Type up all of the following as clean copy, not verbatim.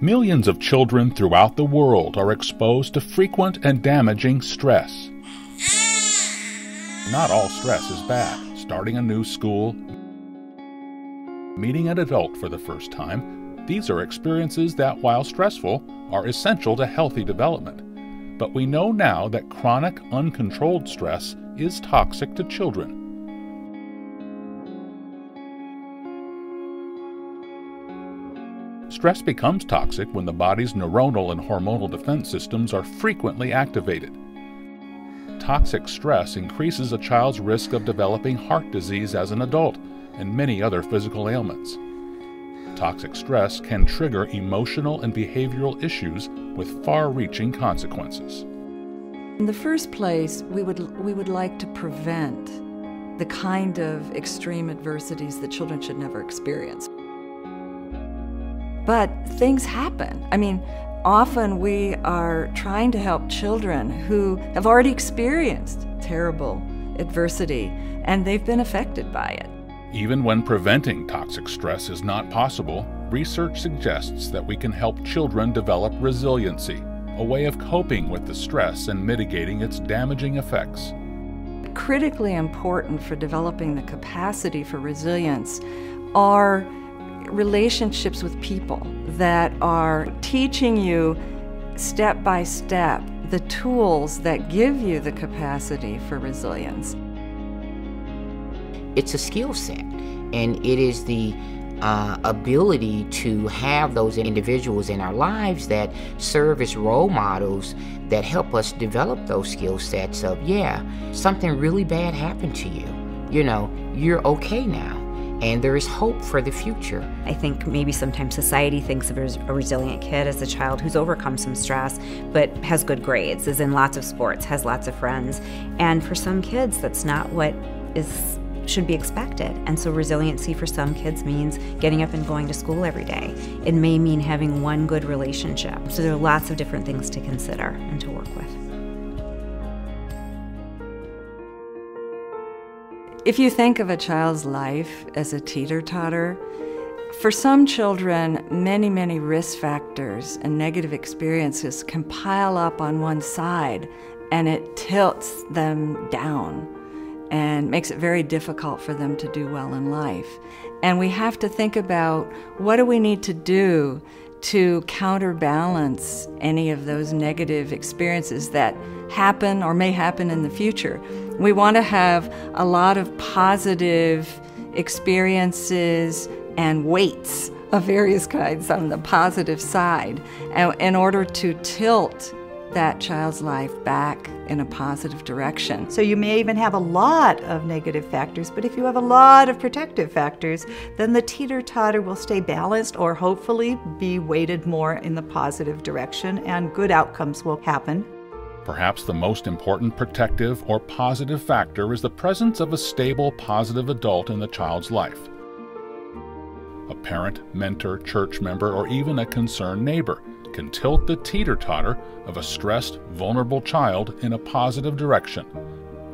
Millions of children throughout the world are exposed to frequent and damaging stress. Not all stress is bad. Starting a new school, meeting an adult for the first time, these are experiences that, while stressful, are essential to healthy development. But we know now that chronic, uncontrolled stress is toxic to children. Stress becomes toxic when the body's neuronal and hormonal defense systems are frequently activated. Toxic stress increases a child's risk of developing heart disease as an adult and many other physical ailments. Toxic stress can trigger emotional and behavioral issues with far-reaching consequences. In the first place, we would like to prevent the kind of extreme adversities that children should never experience. But things happen. I mean, often we are trying to help children who have already experienced terrible adversity and they've been affected by it. Even when preventing toxic stress is not possible, research suggests that we can help children develop resiliency, a way of coping with the stress and mitigating its damaging effects. Critically important for developing the capacity for resilience are relationships with people that are teaching you step by step the tools that give you the capacity for resilience. It's a skill set, and it is the ability to have those individuals in our lives that serve as role models that help us develop those skill sets of, yeah, something really bad happened to you. You know, you're okay now. And there is hope for the future. I think maybe sometimes society thinks of a resilient kid as a child who's overcome some stress, but has good grades, is in lots of sports, has lots of friends. And for some kids, that's not what should be expected. And so resiliency for some kids means getting up and going to school every day. It may mean having one good relationship. So there are lots of different things to consider and to work with. If you think of a child's life as a teeter-totter, for some children, many, many risk factors and negative experiences can pile up on one side, and it tilts them down and makes it very difficult for them to do well in life. And we have to think about, what do we need to do to counterbalance any of those negative experiences that happen or may happen in the future? We want to have a lot of positive experiences and weights of various kinds on the positive side in order to tilt that child's life back in a positive direction. So you may even have a lot of negative factors, but if you have a lot of protective factors, then the teeter-totter will stay balanced or hopefully be weighted more in the positive direction, and good outcomes will happen. Perhaps the most important protective or positive factor is the presence of a stable, positive adult in the child's life. A parent, mentor, church member, or even a concerned neighbor can tilt the teeter-totter of a stressed, vulnerable child in a positive direction.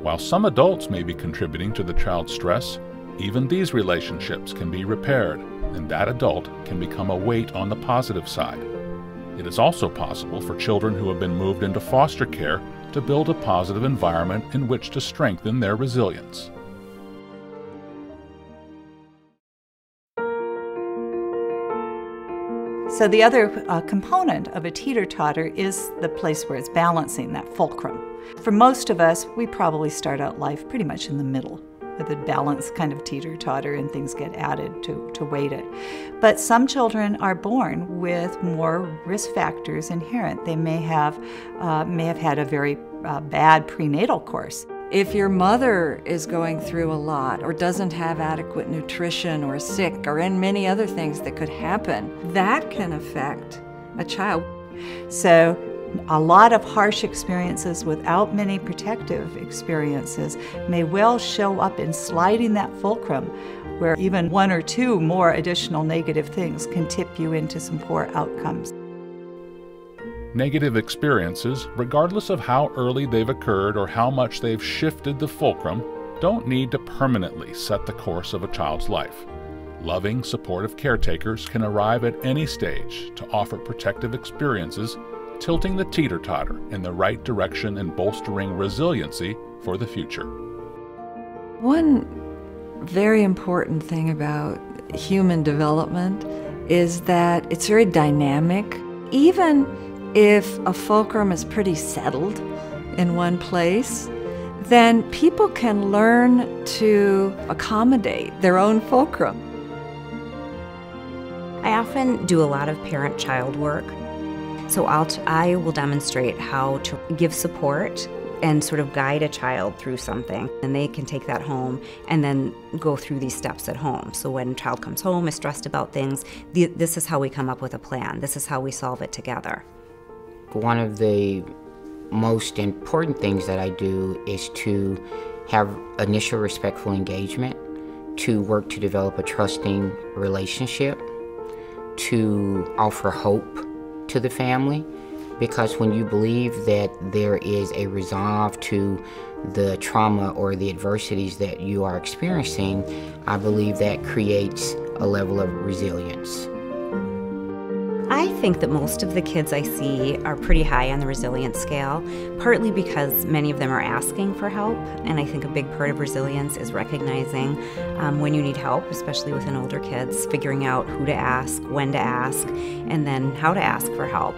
While some adults may be contributing to the child's stress, even these relationships can be repaired, and that adult can become a weight on the positive side. It is also possible for children who have been moved into foster care to build a positive environment in which to strengthen their resilience. So the other component of a teeter-totter is the place where it's balancing, that fulcrum. For most of us, we probably start out life pretty much in the middle, with a balanced kind of teeter-totter, and things get added to weight it. But some children are born with more risk factors inherent. They may have had a very bad prenatal course. If your mother is going through a lot or doesn't have adequate nutrition or sick or in many other things that could happen, that can affect a child. So a lot of harsh experiences without many protective experiences may well show up in sliding that fulcrum, where even one or two more additional negative things can tip you into some poor outcomes. Negative experiences, regardless of how early they've occurred or how much they've shifted the fulcrum, don't need to permanently set the course of a child's life. Loving, supportive caretakers can arrive at any stage to offer protective experiences, tilting the teeter-totter in the right direction and bolstering resiliency for the future. One very important thing about human development is that it's very dynamic. Even if a fulcrum is pretty settled in one place, then people can learn to accommodate their own fulcrum. I often do a lot of parent-child work. So I will demonstrate how to give support and sort of guide a child through something. And they can take that home and then go through these steps at home. So when a child comes home, is stressed about things, this is how we come up with a plan. This is how we solve it together. One of the most important things that I do is to have initial respectful engagement, to work to develop a trusting relationship, to offer hope to the family, because when you believe that there is a resolve to the trauma or the adversities that you are experiencing, I believe that creates a level of resilience. I think that most of the kids I see are pretty high on the resilience scale, partly because many of them are asking for help, and I think a big part of resilience is recognizing when you need help, especially within older kids, figuring out who to ask, when to ask, and then how to ask for help.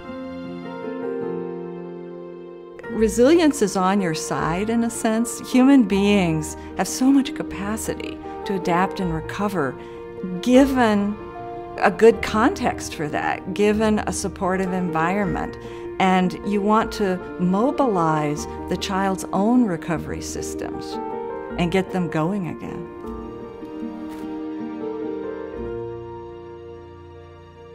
Resilience is on your side in a sense. Human beings have so much capacity to adapt and recover given a good context for that, given a supportive environment. And you want to mobilize the child's own recovery systems and get them going again.